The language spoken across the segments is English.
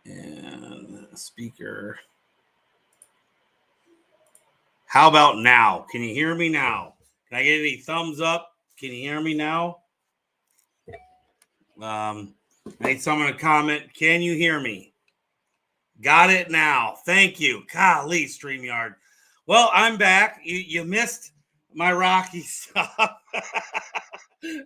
And speaker. How about now? Can you hear me now? Can I get any thumbs up? Can you hear me now? I need someone to comment. Can you hear me? Got it now. Thank you. Golly, StreamYard. Well, I'm back. You missed my Rocky stuff.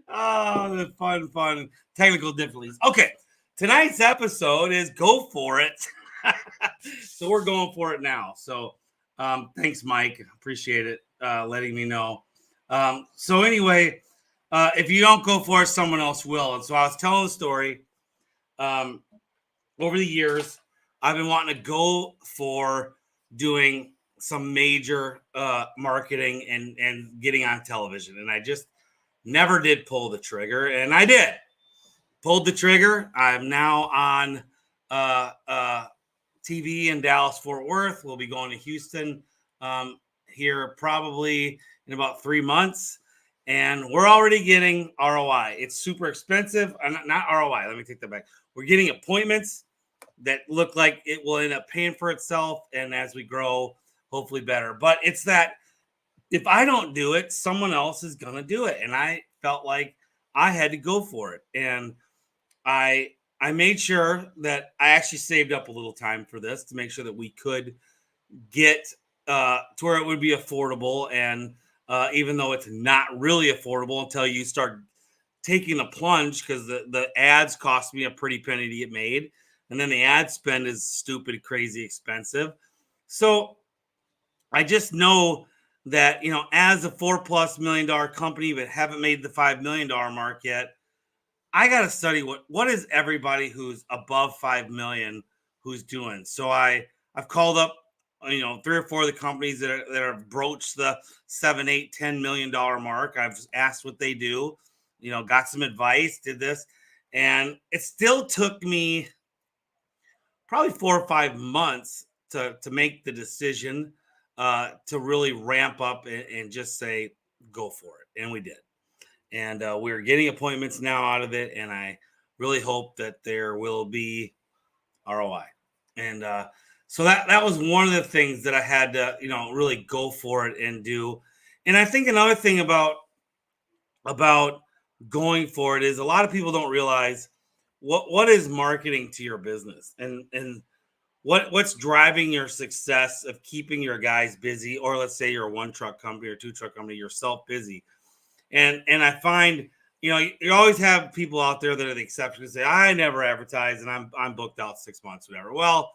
Oh, the fun technical difficulties. Okay, tonight's episode is Go For It. So we're going for it now. So thanks, Mike. Appreciate it letting me know. So anyway, if you don't go for it, someone else will. And so I was telling the story over the years. I've been wanting to go for doing some major marketing and getting on television. And I just never did pull the trigger. And I did. Pulled the trigger. I'm now on TV in Dallas, Fort Worth. We'll be going to Houston here probably in about 3 months. And we're already getting ROI. It's super expensive. Not ROI. Let me take that back. We're getting appointments that look like it will end up paying for itself. And as we grow, hopefully better. But it's that if I don't do it, someone else is going to do it. And I felt like I had to go for it. And I made sure that I actually saved up a little time for this to make sure that we could get to where it would be affordable. And even though it's not really affordable until you start taking the plunge, because the ads cost me a pretty penny to get made. And then the ad spend is stupid, crazy expensive. So I just know that, as a $4+ million company, but haven't made the $5 million mark yet, I got to study what is everybody who's above 5 million who's doing. So I've called up, 3 or 4 of the companies that have broached the 7, 8, $10 million mark. I've asked what they do, got some advice, did this, and it still took me probably 4 or 5 months to make the decision to really ramp up and just say, go for it. And we did. And we're getting appointments now out of it. And I really hope that there will be ROI. And so that was one of the things that I had to, really go for it and do. And I think another thing about going for it is a lot of people don't realize what is marketing to your business and what's driving your success of keeping your guys busy, or let's say you're a 1-truck company or 2-truck company, yourself busy. And I find, you always have people out there that are the exception to say, I never advertise and I'm booked out 6 months, whatever. Well,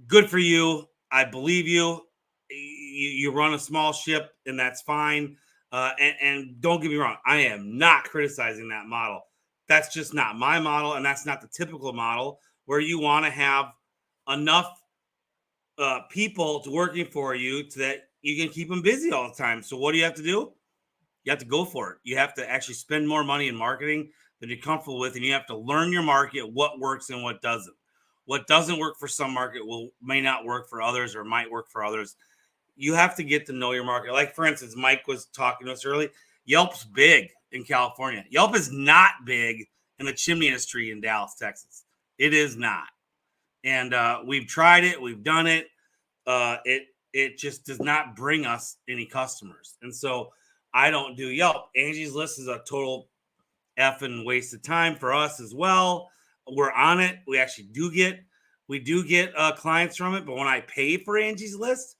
good for you. I believe you. You run a small ship and that's fine. And don't get me wrong, I am not criticizing that model. That's just not my model. And that's not the typical model where you want to have enough people to working for you so that you can keep them busy all the time. So what do you have to do? You have to go for it. You have to actually spend more money in marketing than you're comfortable with, and you have to learn your market, what works and what doesn't. What doesn't work for some market may not work for others or might work for others. You have to get to know your market. Like, for instance, Mike was talking to us early. Yelp's big in California. Yelp is not big in the chimney industry in Dallas, Texas. It is not. And we've tried it. We've done it. It just does not bring us any customers. And so I don't do Yelp. Angie's List is a total effing waste of time for us as well. We're on it. We actually do get clients from it. But when I pay for Angie's List,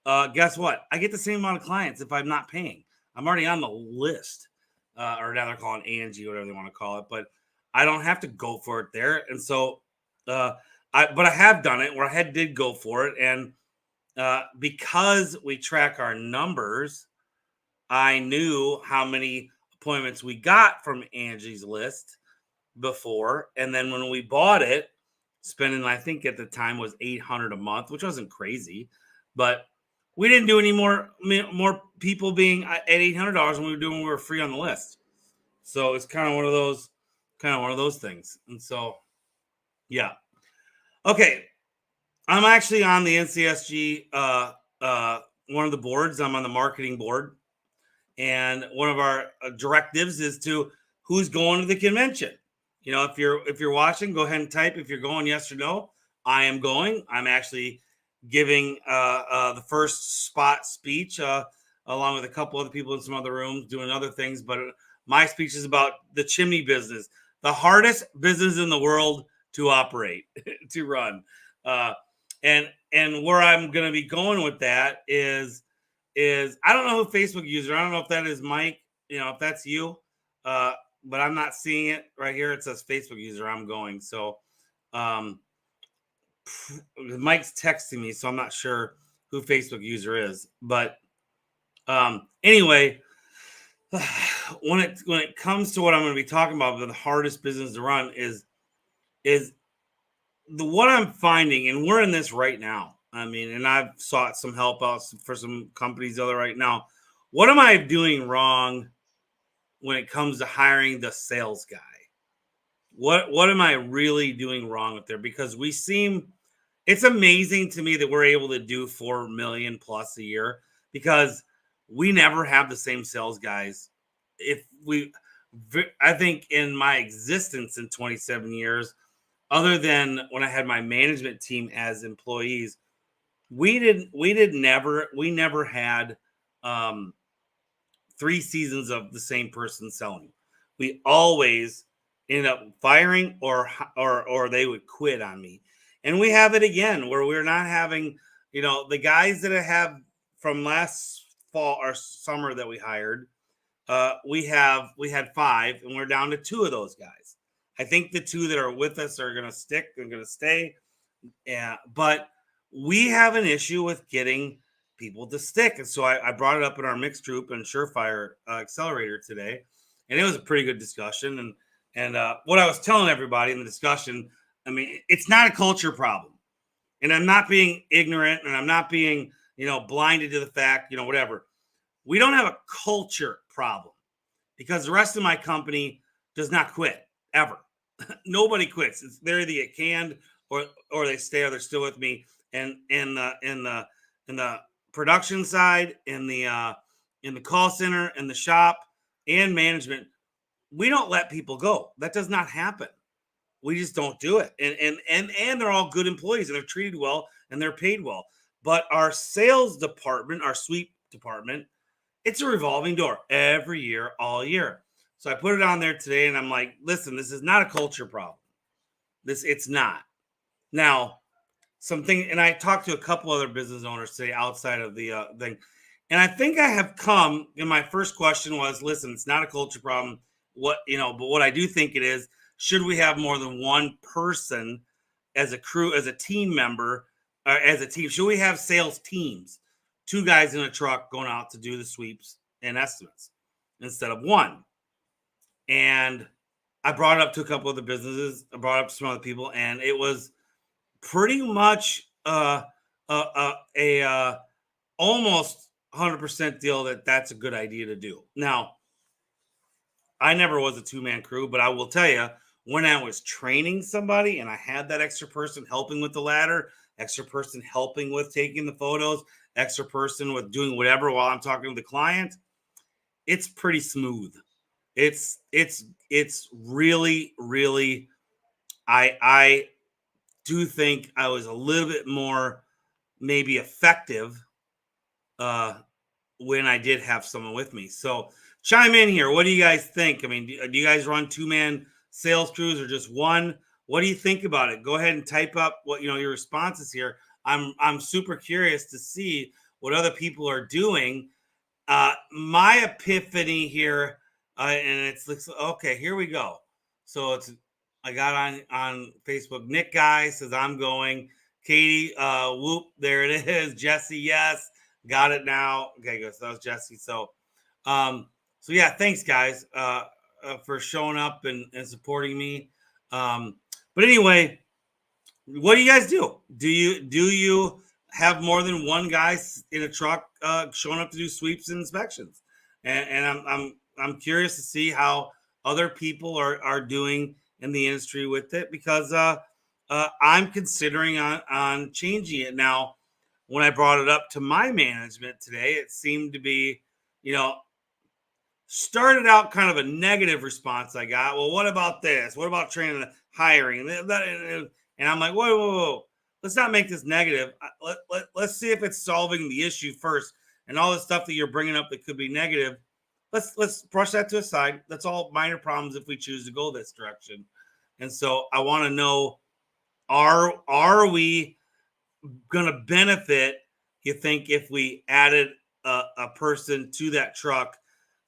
guess what? I get the same amount of clients if I'm not paying. I'm already on the list, or now they're calling Angie, whatever they want to call it. But I don't have to go for it there. And so, but I have done it where I did go for it. And because we track our numbers, I knew how many appointments we got from Angie's List before. And then when we bought it, spending, I think at the time was $800 a month, which wasn't crazy, but we didn't do any more people being at $800 than we were doing when we were free on the list. So it's kind of one of those things. And so, yeah. Okay. I'm actually on the NCSG, one of the boards. I'm on the marketing board. And one of our directives is to who's going to the convention. if you're watching, go ahead and type if you're going, yes or no. I am going. I'm actually giving the first spot speech along with a couple other people in some other rooms doing other things. But my speech is about the chimney business, the hardest business in the world to operate, to run. And where I'm going to be going with that is I don't know who Facebook user. I don't know if that is Mike. If that's you. But I'm not seeing it right here. It says Facebook user. I'm going. So Mike's texting me, so I'm not sure who Facebook user is. But anyway, when it comes to what I'm going to be talking about, the hardest business to run is what I'm finding, and we're in this right now. I mean, and I've sought some help out for some companies other right now. What am I doing wrong when it comes to hiring the sales guy? What am I really doing wrong up there? Because it's amazing to me that we're able to do 4 million plus a year because we never have the same sales guys. I think in my existence in 27 years, other than when I had my management team as employees, we never had 3 seasons of the same person selling. We always ended up firing or they would quit on me. And we have it again where we're not having, the guys that I have from last fall or summer that we hired, we had 5 and we're down to 2 of those guys. I think the 2 that are with us are going to stick and going to stay. Yeah, but we have an issue with getting people to stick. And so I brought it up in our mixed group and Surefire Accelerator today. And it was a pretty good discussion. And what I was telling everybody in the discussion, I mean, it's not a culture problem. And I'm not being ignorant and I'm not being, blinded to the fact, whatever. We don't have a culture problem because the rest of my company does not quit ever. Nobody quits. They're either get canned or they stay or they're still with me. And in the production side, in the call center, in the shop, and management, we don't let people go. That does not happen. We just don't do it. And they're all good employees and they're treated well and they're paid well. But our sales department, our sweep department, it's a revolving door every year, all year. So I put it on there today and I'm like, listen, this is not a culture problem. It's not. Now, and I talked to a couple other business owners today outside of the thing. And I think I have come, and my first question was, listen, it's not a culture problem. But what I do think it is, should we have more than one person as a crew, as a team member, as a team? Should we have sales teams, 2 guys in a truck going out to do the sweeps and estimates instead of 1? And I brought it up to a couple of the businesses. I brought it up to some other people, and it was pretty much almost 100% deal that's a good idea to do. Now, I never was a 2-man crew, but I will tell you, when I was training somebody and I had that extra person helping with the ladder, extra person helping with taking the photos, extra person with doing whatever while I'm talking to the client, it's pretty smooth. It's really, really, I do think I was a little bit more maybe effective when I did have someone with me. So chime in here. What do you guys think? I mean, do you guys run 2-man sales crews or just 1? What do you think about it? Go ahead and type up what your responses here. I'm super curious to see what other people are doing. My epiphany here, and it's okay. Here we go. So I got on Facebook. Nick Guy says I'm going. Katie, whoop, there it is. Jesse, yes, got it now. Okay, good. So that was Jesse. So yeah, thanks guys for showing up and supporting me. But anyway, what do you guys do? Do you have more than 1 guy in a truck showing up to do sweeps and inspections? And I'm curious to see how other people are doing in the industry with it, because I'm considering on changing it. Now, when I brought it up to my management today, it seemed to be, started out kind of a negative response I got. Well, what about this? What about training and hiring? And I'm like, whoa. Let's not make this negative. Let's see if it's solving the issue first. And all the stuff that you're bringing up that could be negative, let's brush that to the side. That's all minor problems if we choose to go this direction. And so I want to know, are we going to benefit, you think, if we added a person to that truck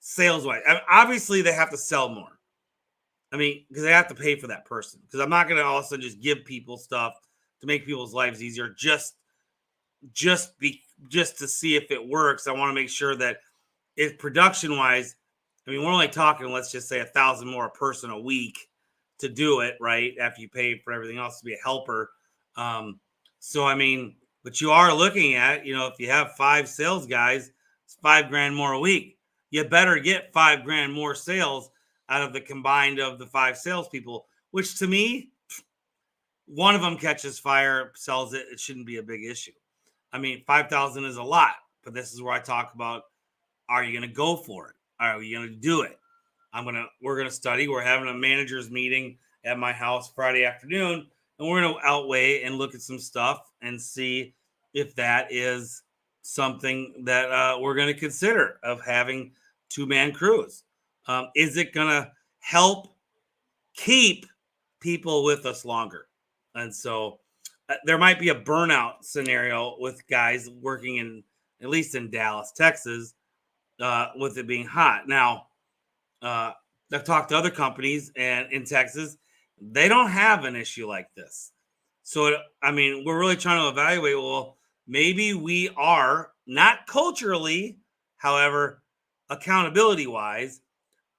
sales wise? I mean, obviously they have to sell more. I mean, because they have to pay for that person. Because I'm not going to all of a sudden just give people stuff to make people's lives easier just to see if it works. I want to make sure that if production wise, I mean, we're only talking, let's just say 1,000 more a person a week to do it, right? After you pay for everything else to be a helper. So, I mean, but you are looking at, if you have 5 sales guys, it's $5,000 more a week. You better get $5,000 more sales out of the combined of the 5 salespeople, which to me, one of them catches fire, sells it. It shouldn't be a big issue. I mean, 5,000 is a lot, but this is where I talk about, are you going to go for it? Are you going to do it? We're going to study. We're having a manager's meeting at my house Friday afternoon, and we're going to outweigh and look at some stuff and see if that is something that we're going to consider of having 2-man crews. Is it going to help keep people with us longer? And so there might be a burnout scenario with guys working in, at least in Dallas, Texas, with it being hot. Now, I've talked to other companies and in Texas, they don't have an issue like this. So, I mean, we're really trying to evaluate, well, maybe we are not culturally, however, accountability wise,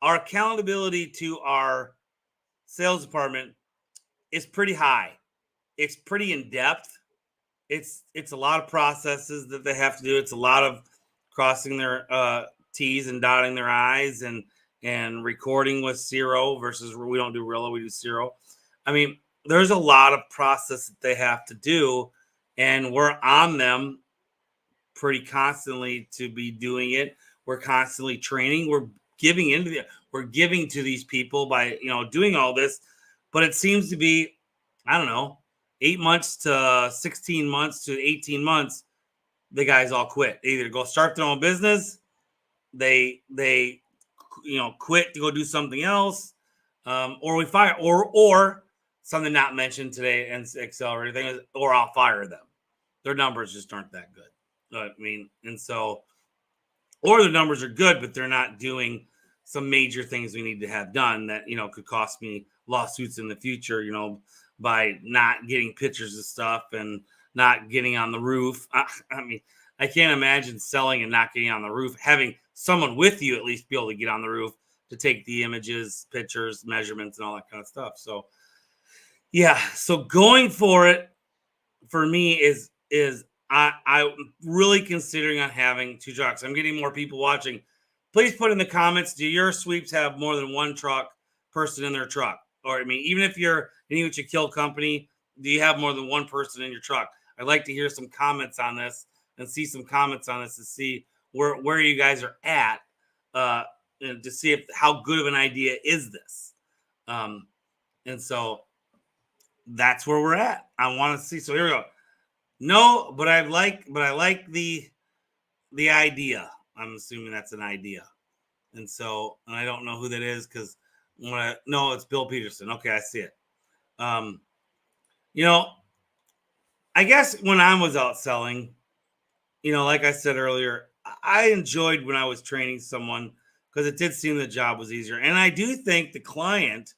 our accountability to our sales department is pretty high. It's pretty in depth. It's a lot of processes that they have to do. It's a lot of crossing their T's and dotting their I's and recording with Xero versus we don't do Rilla, we do Xero. I mean, there's a lot of process that they have to do, and we're on them pretty constantly to be doing it. We're constantly training. We're giving to these people by doing all this, but it seems to be, I don't know, 8 months to 16 months to 18 months, the guys all quit. They either go start their own business, they quit to go do something else, or we fire, or something not mentioned today and Accelerator thing is, or I'll fire them. Their numbers just aren't that good. I mean, and so, or the numbers are good, but they're not doing some major things we need to have done that could cost me lawsuits in the future. By not getting pictures of stuff and not getting on the roof. I mean, I can't imagine selling and not getting on the roof, having someone with you at least be able to get on the roof to take the images, pictures, measurements, and all that kind of stuff. So, yeah. So going for it for me is I'm really considering on having 2 trucks. I'm getting more people watching. Please put in the comments, do your sweeps have more than 1 truck person in their truck? Or, I mean, even if you're an Eat What You Kill company, do you have more than 1 person in your truck? I'd like to hear some comments on this and see some comments on this to see where you guys are at, and to see how good of an idea is this. And so that's where we're at. I want to see. So here we go. No, but I like the idea. I'm assuming that's an idea. And so, and I don't know who that is because no, it's Bill Peterson. Okay, I see it. I guess when I was out selling, like I said earlier, I enjoyed when I was training someone because it did seem the job was easier. And I do think the client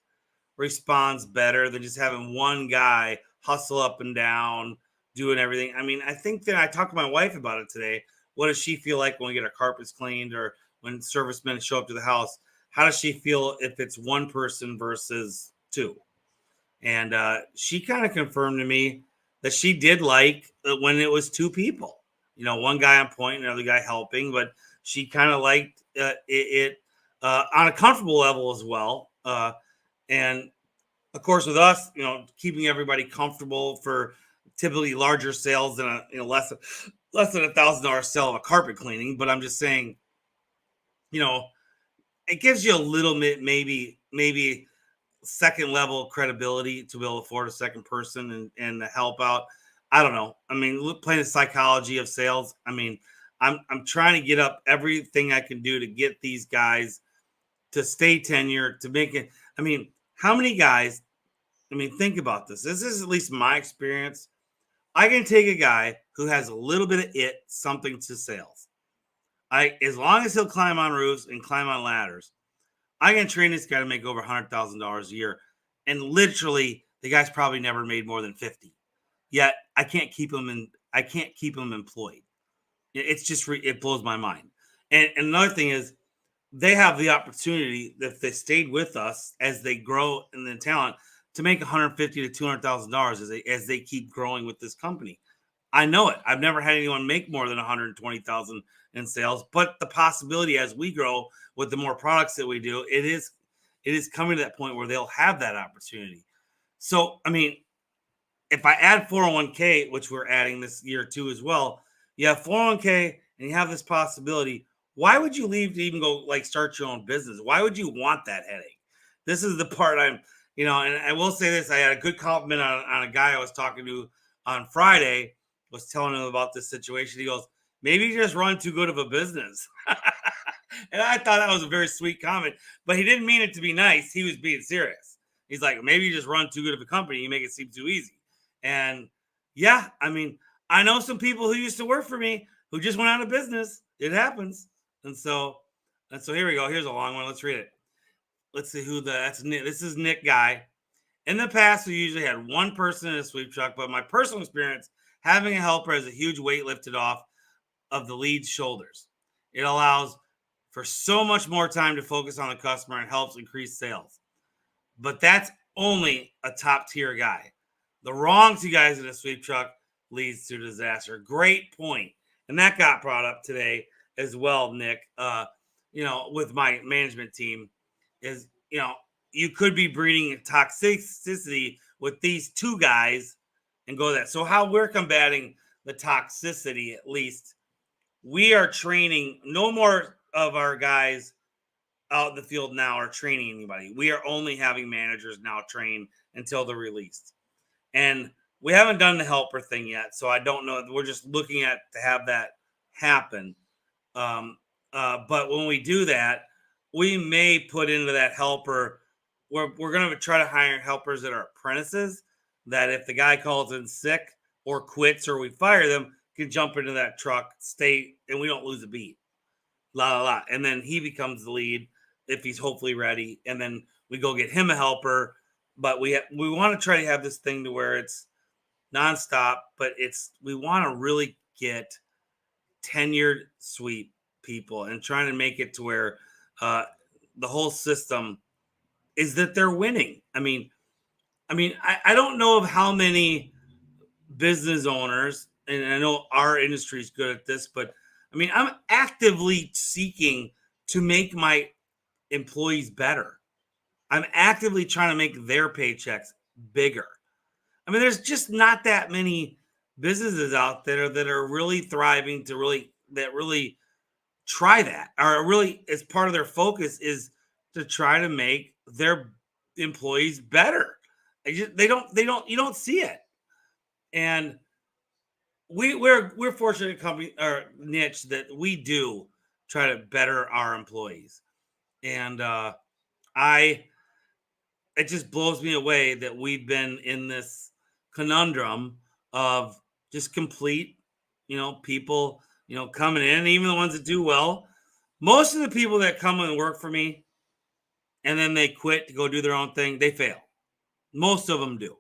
responds better than just having one guy hustle up and down, doing everything. I mean, I think that I talked to my wife about it today. What does she feel like when we get our carpets cleaned or when servicemen show up to the house? How does she feel if it's 1 person versus 2? And she kind of confirmed to me that she did like when it was 2 people, 1 guy on point, another guy helping, but she kind of liked it on a comfortable level as well. And of course, with us, keeping everybody comfortable for typically larger sales than less than $1,000 sale of a carpet cleaning. But I'm just saying, it gives you a little bit, maybe second level credibility to be able to afford a second person and to help out. I don't know. I mean, playing the psychology of sales. I mean, I'm trying to get up everything I can do to get these guys to stay tenured, to make it. I mean, how many guys? I mean, think about this. This is at least my experience. I can take a guy who has a little bit of something to sales. As long as he'll climb on roofs and climb on ladders, I can train this guy to make over $100,000 a year, and literally, the guy's probably never made more than 50. Yet I can't keep him in. I can't keep him employed. It's just it blows my mind. And another thing is, they have the opportunity, if they stayed with us as they grow in the talent, to make 150 to $200,000 as they keep growing with this company. I know it. I've never had anyone make more than 120,000 in sales, but the possibility as we grow with the more products that we do, it is coming to that point where they'll have that opportunity. So, I mean, if I add 401k, which we're adding this year too as well, you have 401k and you have this possibility. Why would you leave to even go like start your own business? Why would you want that headache? This is the part and I will say this. I had a good compliment on a guy I was talking to on Friday, was telling him about this situation. He goes, maybe you just run too good of a business. And I thought that was a very sweet comment, but he didn't mean it to be nice. He was being serious. He's like, maybe you just run too good of a company. You make it seem too easy. And yeah, I mean, I know some people who used to work for me who just went out of business. It happens. And so here we go. Here's a long one. Let's read it. Let's see that's Nick. This is Nick Guy. In the past, we usually had one person in a sweep truck, but my personal experience, having a helper is a huge weight lifted off of the lead's shoulders. It allows for so much more time to focus on the customer and helps increase sales. But that's only a top tier guy. The wrong two guys in a sweep truck leads to disaster. Great point. And that got brought up today as well, Nick. With my management team is, you could be breeding toxicity with these two guys and go that. So how we're combating the toxicity, at least, we are training. No more of our guys out in the field now are training anybody. We are only having managers now train until they're released. And we haven't done the helper thing yet, so I don't know. We're just looking at to have that happen. But when we do that, we may put into that helper. We're going to try to hire helpers that are apprentices, that if the guy calls in sick or quits or we fire them, can jump into that truck, stay, and we don't lose a beat. And then he becomes the lead if he's hopefully ready. And then we go get him a helper. But we want to try to have this thing to where it's nonstop, but we want to really get tenured sweep people and trying to make it to where the whole system is that they're winning. I mean, I don't know of how many business owners, and I know our industry is good at this, but I mean, I'm actively seeking to make my employees better. I'm actively trying to make their paychecks bigger. I mean, there's just not that many businesses out there that are really thriving that really try that, or really as part of their focus is to try to make their employees better. You don't see it. And we're fortunate company or niche that we do try to better our employees. And it just blows me away that we've been in this conundrum of just complete, people, coming in, even the ones that do well. Most of the people that come and work for me and then they quit to go do their own thing, they fail. Most of them do.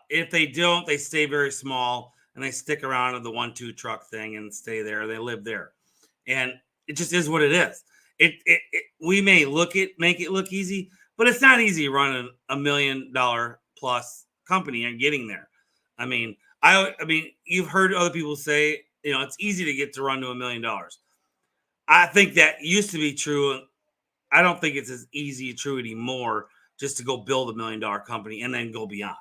If they don't, they stay very small and they stick around in the 1-2 truck thing and stay there. They live there. And it just is what it is. We may make it look easy, but it's not easy running $1 million plus company and getting there. I mean, you've heard other people say, it's easy to get to run to $1 million. I think that used to be true. I don't think it's as easy true anymore just to go build $1 million company and then go beyond.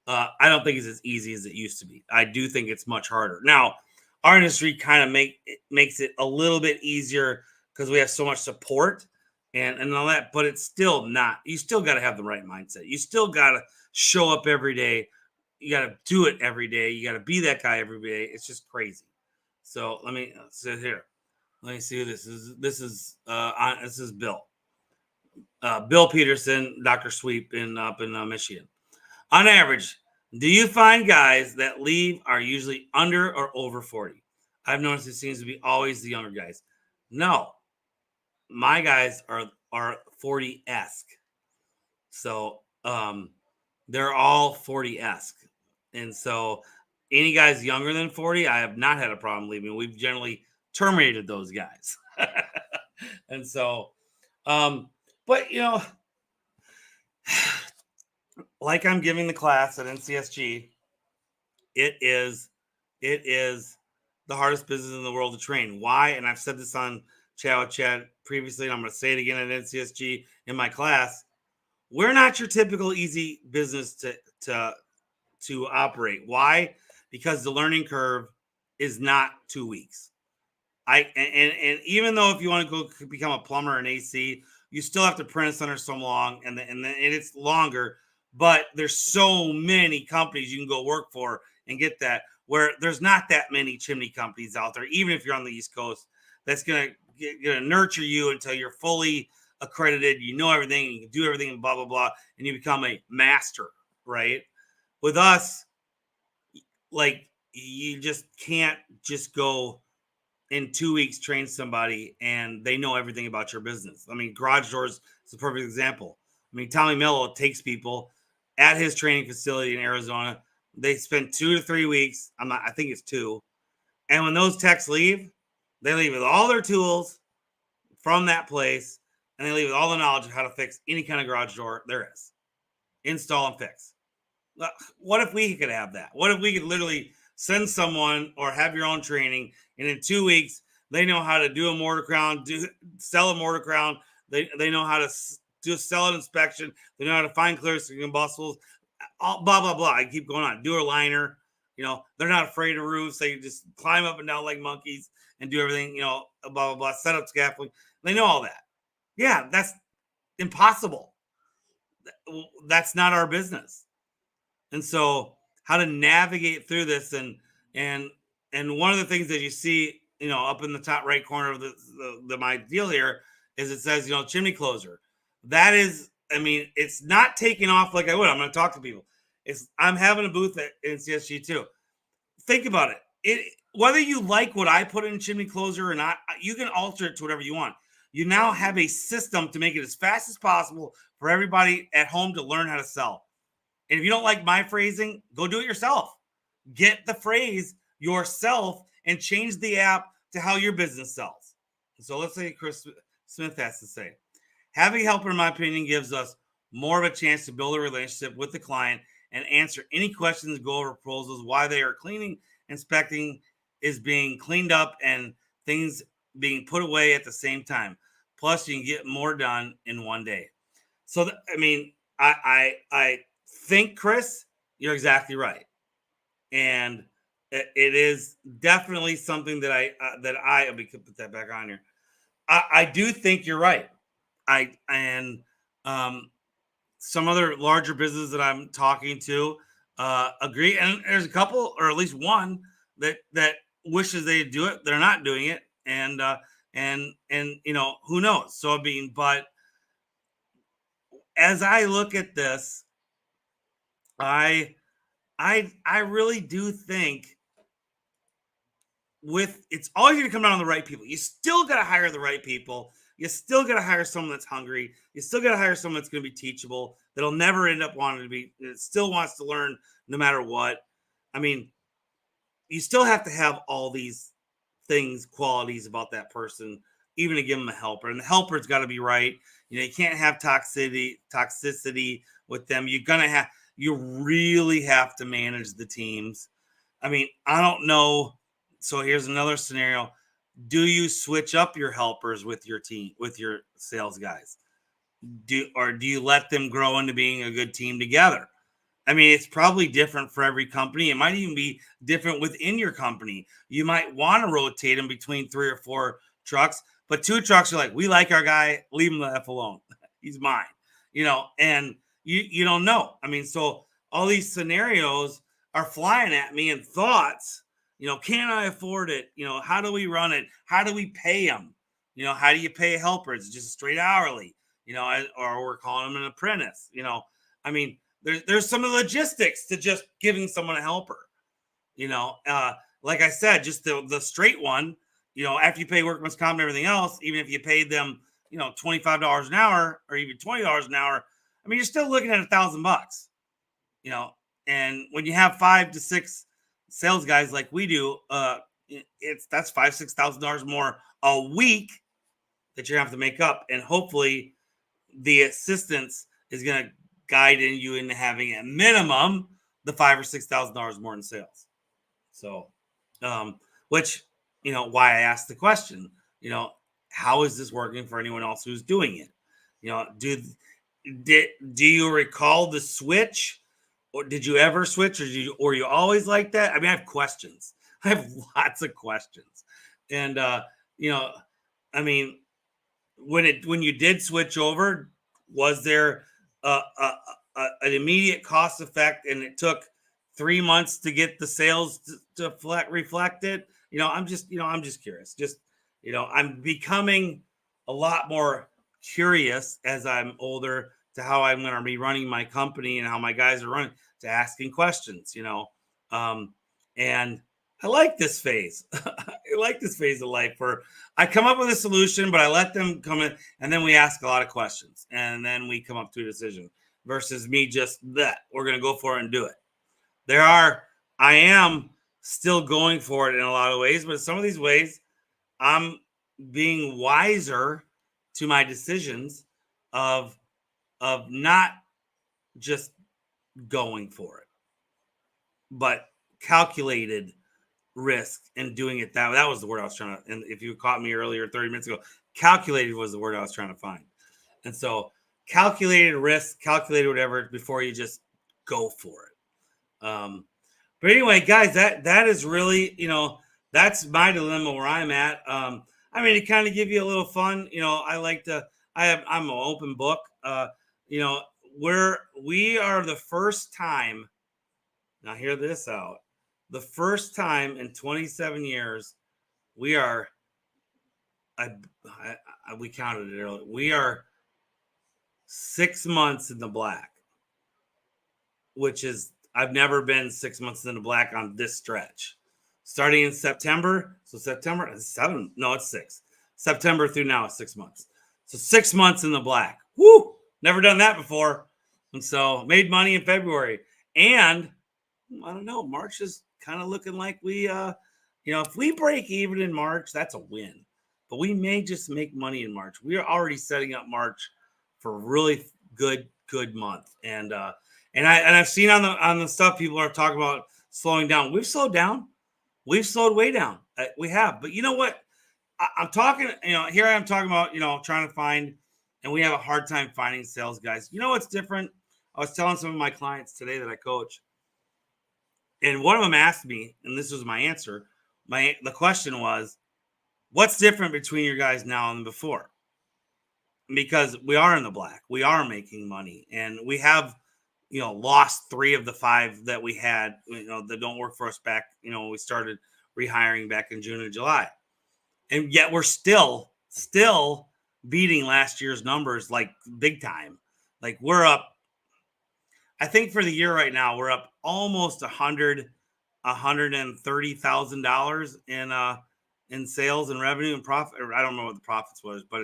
I don't think it's as easy as it used to be. I do think it's much harder. Now, our industry kind of makes it a little bit easier because we have so much support and all that, but it's still not. You still got to have the right mindset. You still got to show up every day. You got to do it every day. You got to be that guy every day. It's just crazy. So let me sit here. Let me see who this is. This is Bill. Bill Peterson, Dr. Sweep up in Michigan. On average, do you find guys that leave are usually under or over 40? I've noticed it seems to be always the younger guys. No, my guys are 40-esque. So they're all 40-esque. And so any guys younger than 40, I have not had a problem leaving. We've generally terminated those guys. And so but like I'm giving the class at NCSG, it is the hardest business in the world to train. Why? And I've said this on Chad previously, and I'm going to say it again at NCSG in my class. We're not your typical easy business to operate. Why? Because the learning curve is not 2 weeks. And even though if you want to go become a plumber or an AC, you still have to apprentice under so long, and it's longer. But there's so many companies you can go work for and get that, where there's not that many chimney companies out there, even if you're on the East Coast, that's gonna nurture you until you're fully accredited, you know everything, and you can do everything, and blah blah blah, and you become a master, right? With us, like, you just can't just go in 2 weeks train somebody and they know everything about your business. I mean, Garage Doors is a perfect example. I mean, Tommy Mello takes people at his training facility in Arizona. They spend 2 to 3 weeks. I think it's 2. And when those techs leave, they leave with all their tools from that place, and they leave with all the knowledge of how to fix any kind of garage door there is. Install and fix. What if we could have that? What if we could literally send someone or have your own training, and in 2 weeks, they know how to do a mortar crown, sell a mortar crown. They know how to do a sell an inspection. They know how to find clear combustibles, blah, blah, blah. I keep going on. Do a liner. They're not afraid of roofs. They just climb up and down like monkeys and do everything, blah, blah, blah, set up scaffolding. They know all that. Yeah, that's impossible. That's not our business. And so how to navigate through this, and one of the things that you see, up in the top right corner of the my deal here is it says, chimney closer. That is, it's not taking off like I would. I'm going to talk to people. I'm having a booth at NCSG too. Think about it. Whether you like what I put in chimney closer or not, you can alter it to whatever you want. You now have a system to make it as fast as possible for everybody at home to learn how to sell. And if you don't like my phrasing, go do it yourself. Get the phrase yourself and change the app to how your business sells. So let's say Chris Smith has to say, having a helper, in my opinion, gives us more of a chance to build a relationship with the client and answer any questions, go over proposals, why they are cleaning, inspecting is being cleaned up, and things being put away at the same time. Plus, you can get more done in one day. So, I think, Chris, you're exactly right. And it is definitely something that we could put that back on here. I do think you're right. Some other larger businesses that I'm talking to agree. And there's a couple, or at least one, that wishes they'd do it. They're not doing it. And who knows? So, but as I look at this, I really do think it's always going to come down to the right people. You still got to hire the right people. You still got to hire someone that's hungry. You still got to hire someone that's going to be teachable, that'll never end up wanting to be, that still wants to learn no matter what. You still have to have all these qualities about that person, even to give them a helper. And the helper's got to be right. You can't have toxicity with them. You really have to manage the teams. I don't know. So here's another scenario. Do you switch up your helpers with your team, with your sales guys? Do you let them grow into being a good team together? It's probably different for every company. It might even be different within your company. You might want to rotate them between 3 or 4 trucks, But 2 trucks are like, we like our guy, leave him the F alone. He's mine, and you don't know. I mean, so all these scenarios are flying at me and thoughts, can I afford it? How do we run it? How do we pay them? How do you pay a helper? It's just straight hourly, or we're calling them an apprentice, I mean, there's some of the logistics to just giving someone a helper, like I said, just the straight one, after you pay workman's comp and everything else, even if you paid them, $25 an hour or even $20 an hour, I mean, you're still looking at $1,000, and when you have 5 to 6 sales guys like we do, that's $5,000-$6,000 more a week that you have to make up, and hopefully the assistance is going to guide you into having at minimum the $5,000 or $6,000 more in sales. So, which, why I asked the question, how is this working for anyone else who's doing it? Do you recall the switch, or did you ever switch, or you always like that? I mean, I have questions. I have lots of questions, and I mean, when you did switch over, was there an immediate cost effect, and it took 3 months to get the sales to reflect it? I'm just curious. I'm becoming a lot more curious as I'm older to how I'm going to be running my company and how my guys are running, to asking questions, and I like this phase. I like this phase of life where I come up with a solution, but I let them come in, and then we ask a lot of questions, and then we come up to a decision versus me just that we're going to go for it and do it. I am still going for it in a lot of ways, but some of these ways I'm being wiser to my decisions of not just going for it, but calculated risk and doing it that was the word I was trying to, and if you caught me earlier 30 minutes ago, calculated was the word I was trying to find. And so calculated risk, calculated whatever, before you just go for it. But anyway, guys, that is really, that's my dilemma where I'm at. I mean, to kind of give you a little fun, I'm an open book. We are the first time, now hear this out, the first time in 27 years, we are, we counted it earlier, we are 6 months in the black, which is, I've never been 6 months in the black on this stretch. Starting in September, so September, it's 6. September through now is 6 months. So 6 months in the black. Woo! Never done that before. And so made money in February. And I don't know, March is kind of looking like we, if we break even in March, that's a win. But we may just make money in March. We are already setting up March for a really good month. And I've seen on the stuff people are talking about slowing down. We've slowed down. We've slowed way down. We have. But you know what? I'm talking, here I am talking about, trying to find, and we have a hard time finding sales guys. You know what's different? I was telling some of my clients today that I coach, and one of them asked me, and this was my answer. The question was, what's different between your guys now and before? Because we are in the black. We are making money, and we have, lost 3 of the 5 that we had, that don't work for us back, when we started rehiring back in June and July. And yet we're still beating last year's numbers, like big time. Like we're up, I think for the year right now, we're up almost $130,000 in sales and revenue and profit. Or I don't know what the profits was, but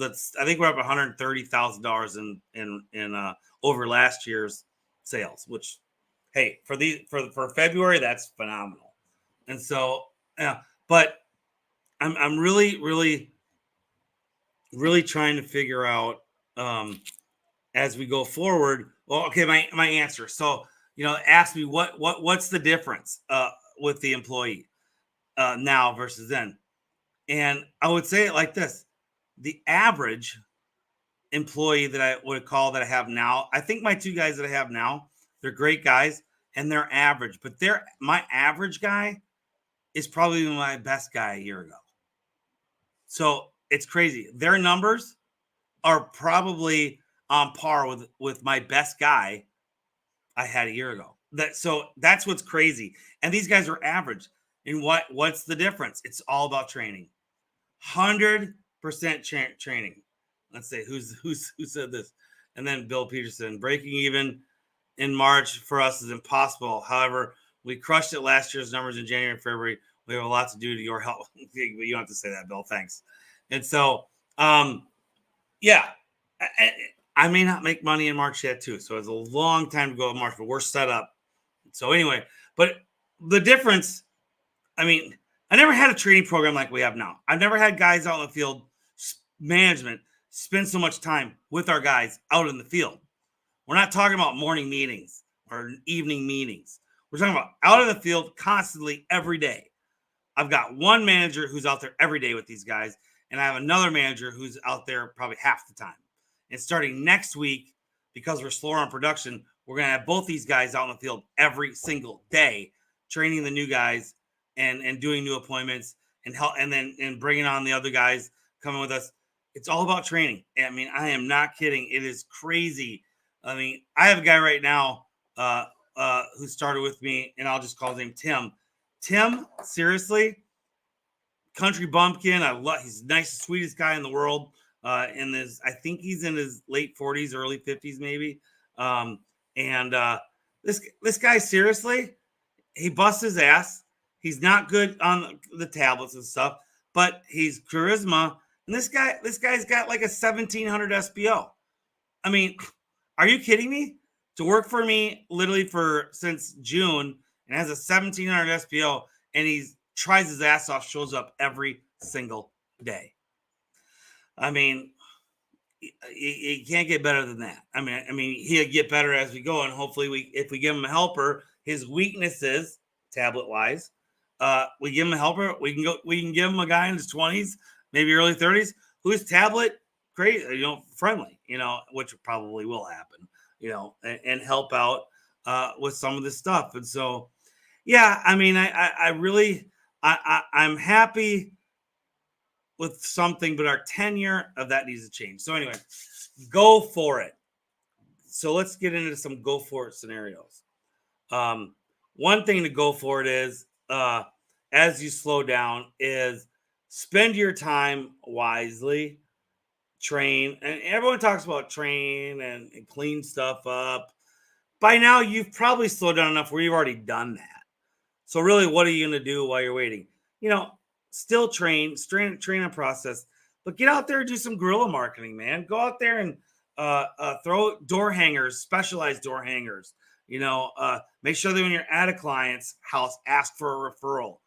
I think we're up $130,000 in over last year's sales, which, hey, for February, that's phenomenal. And so, but I'm really, really, really trying to figure out as we go forward. Well, okay, my answer. So, ask me what's the difference with the employee now versus then. And I would say it like this: the average employee that I would call that I have now, I think my 2 guys that I have now, they're great guys and they're average, but my average guy is probably my best guy a year ago. So it's crazy. Their numbers are probably on par with my best guy I had a year ago. That's what's crazy. And these guys are average. And what's the difference? It's all about training. 100% training. Let's say who said this, and then Bill Peterson. Breaking even in March for us is impossible. However, we crushed it last year's numbers in January and February. We have a lot to do to your help. You don't have to say that, Bill. Thanks. And so, yeah, I may not make money in March yet too. So it's a long time to go in March, but we're set up. So anyway, but the difference, I mean, I never had a training program like we have now. I've never had guys out in the field, management, spend so much time with our guys out in the field. We're not talking about morning meetings or evening meetings. We're talking about out in the field constantly every day. I've got one manager who's out there every day with these guys, and I have another manager who's out there probably half the time. And starting next week, because we're slower on production, we're going to have both these guys out in the field every single day, training the new guys and doing new appointments and help, and then bringing on the other guys coming with us. It's all about training. I mean, I am not kidding. It is crazy. I mean, I have a guy right now who started with me, and I'll just call his name Tim. Tim, seriously, country bumpkin. He's the nicest, sweetest guy in the world. I think he's in his late 40s, early 50s, maybe. This guy, seriously, he busts his ass. He's not good on the tablets and stuff, but he's charisma. And this guy's got like a 1700 SPO. I mean, are you kidding me? To work for me literally since June and has a 1700 SPO, and he tries his ass off, shows up every single day. I mean, he can't get better than that. I mean, he'll get better as we go, and hopefully, if we give him a helper, his weaknesses, tablet wise, we give him a helper. We can give him a guy in his 20s, maybe early 30s, who's tablet crazy, friendly, which probably will happen, and help out with some of this stuff. And so, yeah, I mean, I'm happy with something, but our tenure of that needs to change. So anyway, go for it. So let's get into some go for it scenarios. One thing to go for it is, as you slow down, is spend your time wisely, train. And everyone talks about train and clean stuff up. By now, you've probably slowed down enough where you've already done that. So really, what are you going to do while you're waiting? Still train and process, but get out there and do some guerrilla marketing, man. Go out there and throw door hangers, specialized door hangers. Make sure that when you're at a client's house, ask for a referral.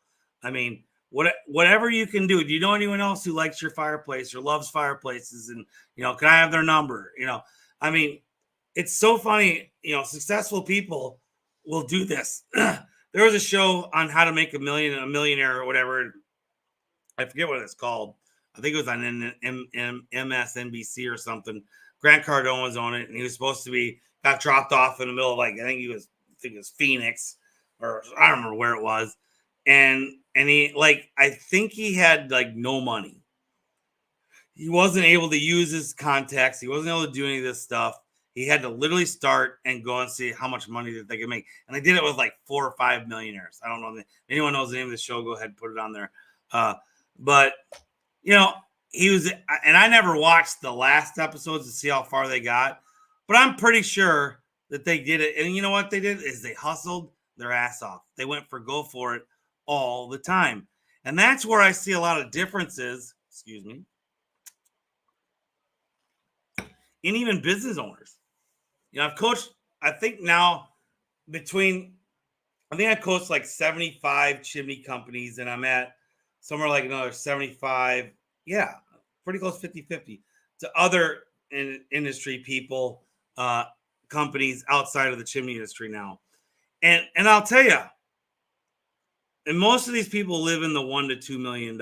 I mean, whatever you can do. Do you know anyone else who likes your fireplace or loves fireplaces? And can I have their number? I mean, it's so funny. Successful people will do this. There was a show on how to make a millionaire or whatever. I forget what it's called. I think it was on MSNBC or something. Grant Cardone was on it, and he was supposed to got dropped off in the middle of I think it was Phoenix, or I don't remember where it was. And he I think he had no money. He wasn't able to use his contacts. He wasn't able to do any of this stuff. He had to literally start and go and see how much money that they could make. And they did it with 4 or 5 millionaires. I don't know. If anyone knows the name of the show, go ahead and put it on there. But he was, and I never watched the last episodes to see how far they got, but I'm pretty sure that they did it. And you know what they did is they hustled their ass off. They went for go for it all the time. And that's where I see a lot of differences, in even business owners. I've coached, I think now I coached 75 chimney companies, and I'm at somewhere another 75. Yeah, pretty close 50-50 to other industry people, companies outside of the chimney industry now. And I'll tell you, and most of these people live in the $1 to $2 million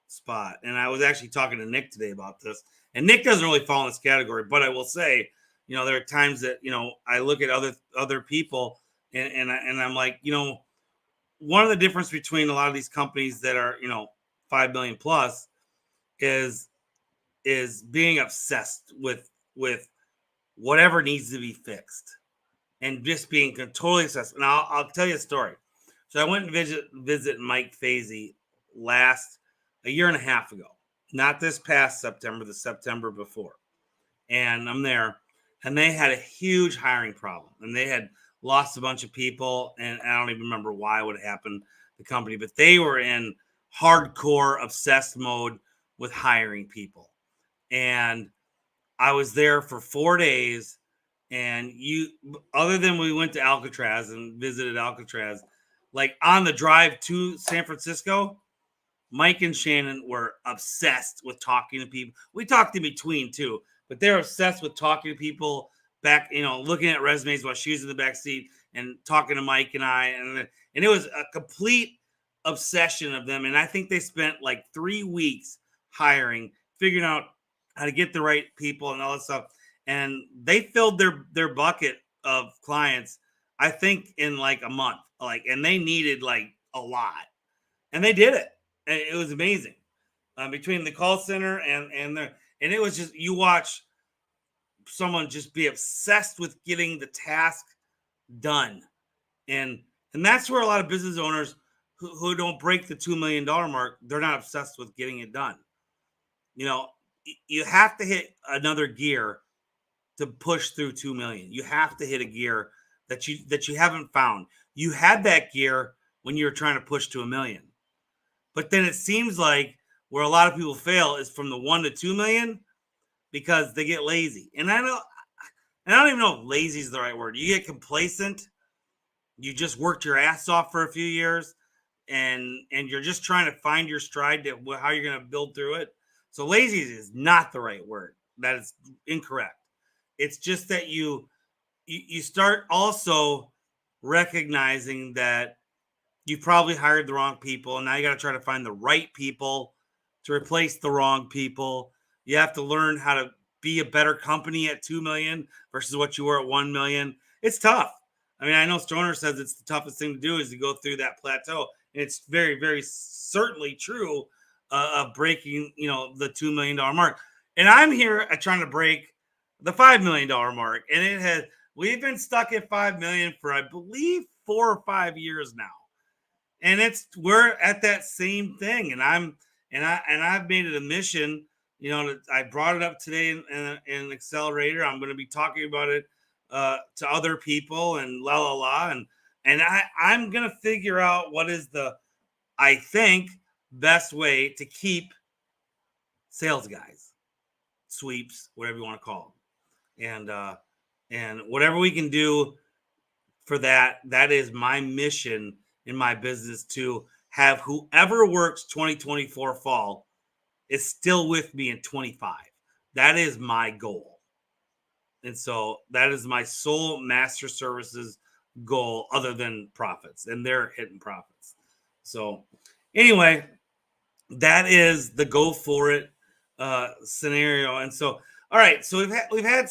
spot. And I was actually talking to Nick today about this, and Nick doesn't really fall in this category, but I will say, there are times that, I look at other people and I'm like, one of the difference between a lot of these companies that are, 5 million plus is is being obsessed with whatever needs to be fixed and just being totally obsessed. And I'll tell you a story. So I went and visit Mike Fazy a year and a half ago, not this past September, the September before. And I'm there, and they had a huge hiring problem, and they had lost a bunch of people, and I don't even remember why, what happened, the company, but they were in hardcore obsessed mode with hiring people. And I was there for 4 days, and other than we went to Alcatraz and visited Alcatraz, like on the drive to San Francisco, Mike and Shannon were obsessed with talking to people. We talked in between too, but they're obsessed with talking to people back, looking at resumes while she was in the back seat and talking to Mike and I. And it was a complete obsession of them. And I think they spent like 3 weeks hiring, figuring out how to get the right people and all that stuff. And they filled their bucket of clients, I think, in like a month. And they needed like a lot. And they did it. It was amazing between the call center and it was just, you watch someone just be obsessed with getting the task done, and that's where a lot of business owners who don't break the $2 million mark, they're not obsessed with getting it done. You have to hit another gear to push through 2 million. You have to hit a gear that you haven't found. You had that gear when you were trying to push to 1 million. But then it seems like where a lot of people fail is from the 1 to 2 million because they get lazy. And I don't even know if lazy is the right word. You get complacent. You just worked your ass off for a few years, and you're just trying to find your stride to how you're going to build through it. So lazy is not the right word. That is incorrect. It's just that you start also recognizing that you probably hired the wrong people, and now you got to try to find the right people to replace the wrong people. You have to learn how to be a better company at 2 million versus what you were at 1 million. It's tough. I mean, I know Stoner says it's the toughest thing to do is to go through that plateau. And it's very, very certainly true of breaking, the $2 million mark. And I'm here trying to break the $5 million mark. And we've been stuck at 5 million for, I believe, 4 or 5 years now. And we're at that same thing. And I've made it a mission, I brought it up today in Accelerator. I'm going to be talking about it to other people and and I'm going to figure out what is I think, best way to keep sales guys, sweeps, whatever you want to call them. And whatever we can do for that is my mission in my business, to have whoever works 2024 fall is still with me in 25. That is my goal. And so that is my sole master services goal, other than profits, and they're hitting profits. So anyway, that is the go for it scenario. And so, all right, so we've had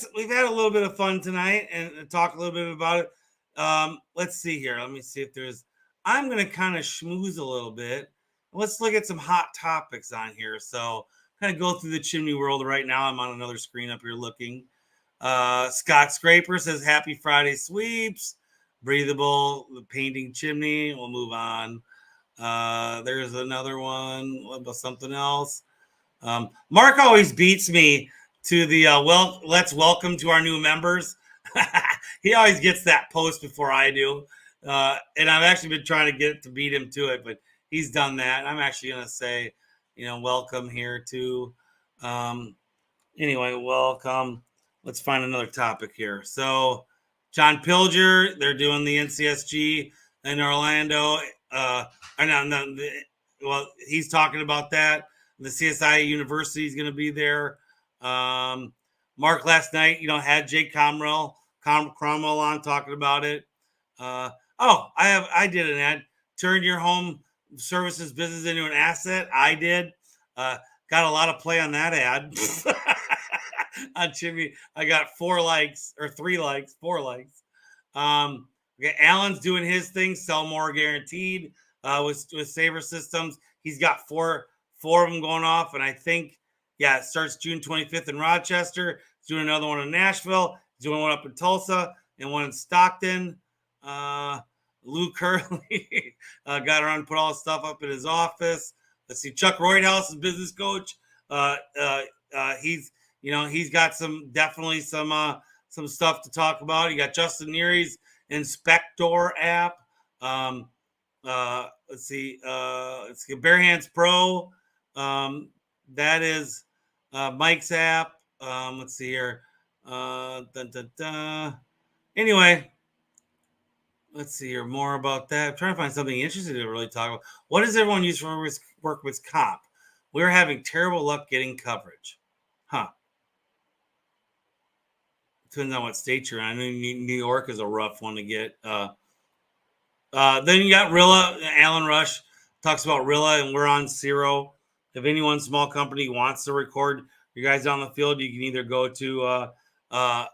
a little bit of fun tonight and talk a little bit about it. Let's see here. Let me see if I'm going to kind of schmooze a little bit. Let's look at some hot topics on here. So kind of go through the chimney world right now. I'm on another screen up here looking. Scott Scraper says, happy Friday sweeps. Breathable, the painting chimney. We'll move on. There's another one about something else. Mark always beats me to the let's welcome to our new members. He always gets that post before I do. And I've actually been trying to beat him to it, but he's done that. I'm actually going to say, welcome here to, anyway, welcome. Let's find another topic here. So John Pilger, they're doing the NCSG in Orlando. He's talking about that. The CSI University is going to be there. Mark last night, had Jake Cromwell on talking about it. I did an ad. Turn your home services business into an asset. I did. Got a lot of play on that ad. On Jimmy, I got 4 likes or 3 likes, 4 likes. Okay, Alan's doing his thing. Sell more guaranteed with Saver Systems. He's got four of them going off, and I think Yeah, it starts June 25th in Rochester. He's doing another one in Nashville. He's doing one up in Tulsa and one in Stockton. Lou Curley got around and put all his stuff up in his office. Let's see, Chuck Roydhouse is business coach. He's he's got definitely some stuff to talk about. You got Justin Neary's Inspector app. Let's see, Bare Hands Pro. That is Mike's app. Let's see here. Anyway, let's see here more about that. I'm trying to find something interesting to really talk about. What does everyone use for workers' comp? We're having terrible luck getting coverage. Huh. Depends on what state you're on. I know New York is a rough one to get. Then you got Rilla. Alan Rush talks about Rilla, and we're on Zero. If any one small company wants to record you guys on the field, you can either go to Alan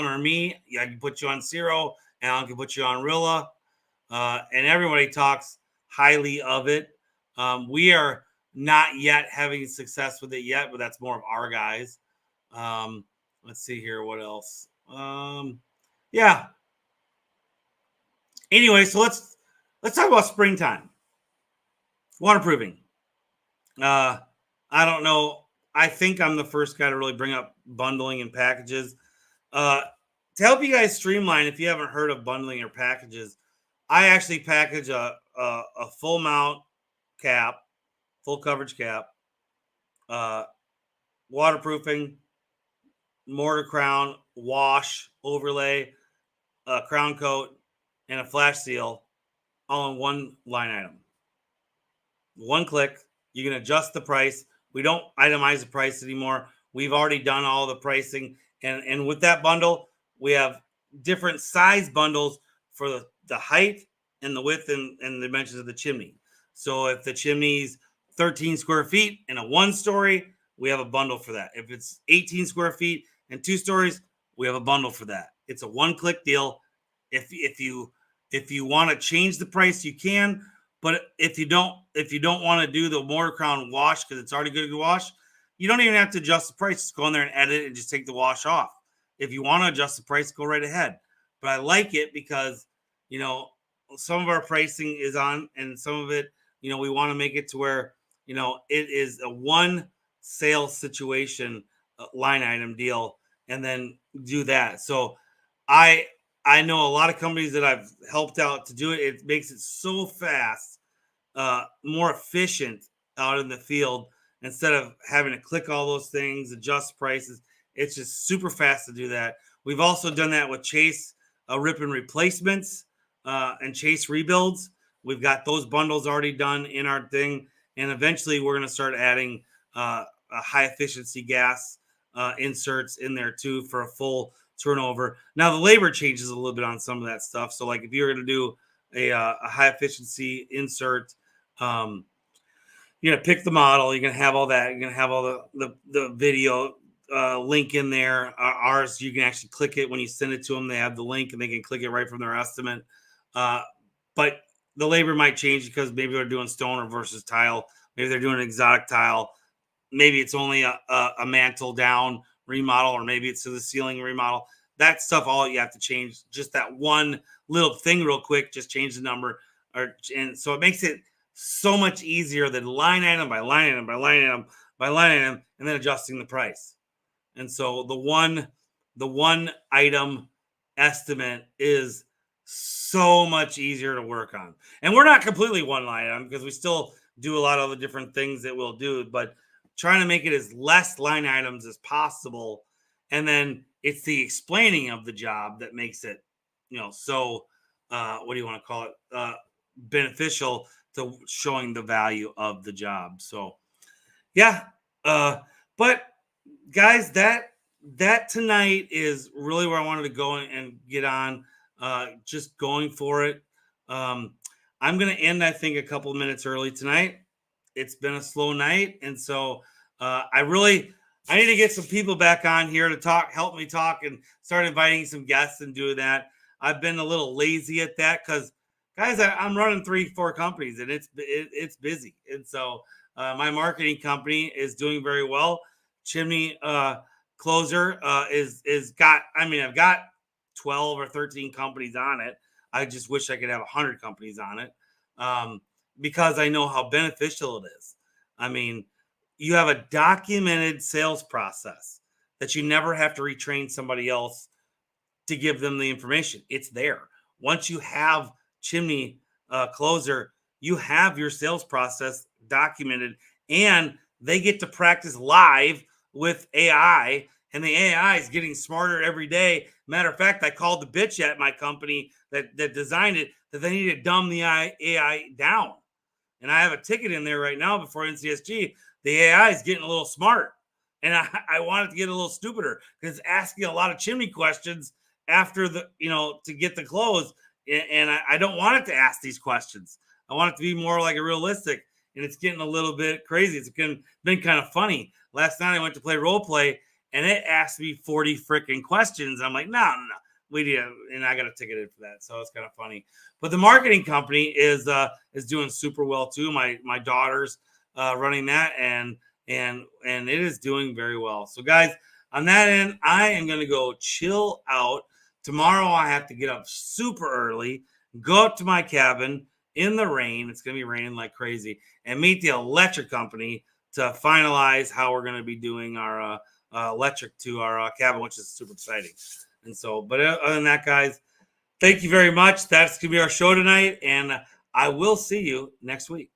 or me. I can put you on Zero. Alan can put you on Rilla, and everybody talks highly of it. We are not yet having success with it yet, but that's more of our guys. Let's see here. What else? Yeah. Anyway, so let's talk about springtime. Waterproofing. I don't know. I think I'm the first guy to really bring up bundling and packages. To help you guys streamline, if you haven't heard of bundling or packages, I actually package a full mount cap, full coverage cap, waterproofing, mortar crown, wash, overlay, crown coat, and a flash seal all in one line item. One click, you can adjust the price. We don't itemize the price anymore. We've already done all the pricing. And with that bundle, we have different size bundles for the height and the width and the dimensions of the chimney. So if the chimney's 13 square feet and a 1-story, we have a bundle for that. If it's 18 square feet and 2 stories, we have a bundle for that. It's a one-click deal. If you want to change the price, you can. But if you don't want to do the mortar crown wash because it's already good to wash, you don't even have to adjust the price. Just go in there and edit and just take the wash off. If you want to adjust the price, go right ahead. But I like it because, some of our pricing is on, and some of it, we want to make it to where, it is a one sale situation, line item deal, and then do that. So I know a lot of companies that I've helped out to do it. It makes it so fast, more efficient out in the field instead of having to click all those things, adjust prices. It's just super fast to do that. We've also done that with Chase rip and replacements and Chase rebuilds. We've got those bundles already done in our thing. And eventually we're going to start adding a high efficiency gas inserts in there too for a full turnover. Now the labor changes a little bit on some of that stuff. So like if you're going to do a high efficiency insert, you're going to pick the model. You're going to have all that. You're going to have all the video link in there. Ours, you can actually click it when you send it to them. They have the link and they can click it right from their estimate. But the labor might change because maybe they're doing stone versus tile. Maybe they're doing an exotic tile. Maybe it's only a mantle down remodel, or maybe it's to the ceiling remodel. That stuff, all you have to change, just that one little thing real quick, just change the number. And so it makes it so much easier than line item by line item by line item by line item, and then adjusting the price. And so the one item estimate is so much easier to work on. And we're not completely one line item because we still do a lot of the different things that we'll do, but trying to make it as less line items as possible. And then it's the explaining of the job that makes it, so what do you want to call it? Beneficial to showing the value of the job. So yeah. But guys, that tonight is really where I wanted to go and get on, just going for it. I'm going to end, I think, a couple of minutes early tonight. It's been a slow night. And so I need to get some people back on here to help me talk and start inviting some guests and doing that. I've been a little lazy at that because, guys, I'm running 3-4 companies and it's busy. And so My marketing company is doing very well. Chimney Closer is got. I mean, I've got 12 or 13 companies on it. I just wish I could have 100 companies on it, because I know how beneficial it is. I mean, you have a documented sales process that you never have to retrain somebody else to give them the information. It's there. Once you have Chimney Closer, you have your sales process documented, and they get to practice live with AI, and the AI is getting smarter every day. Matter of fact, I called the bitch at my company that designed it that they need to dumb the AI down. And I have a ticket in there right now before NCSG. The AI is getting a little smart. And I want it to get a little stupider because it's asking a lot of chimney questions after to get the close. And I don't want it to ask these questions. I want it to be more like a realistic. And it's getting a little bit crazy. It's been kind of funny. Last night I went to play role play and it asked me 40 freaking questions. I'm like, no. We did, and I got a ticket in for that, so it's kind of funny. But the marketing company is doing super well too. My daughter's running that, and it is doing very well. So guys, on that end, I am going to go chill out. Tomorrow I have to get up super early, go up to my cabin in the rain. It's going to be raining like crazy, and meet the electric company to finalize how we're going to be doing our electric to our cabin, which is super exciting. And so, but other than that, guys, thank you very much. That's going to be our show tonight, and I will see you next week.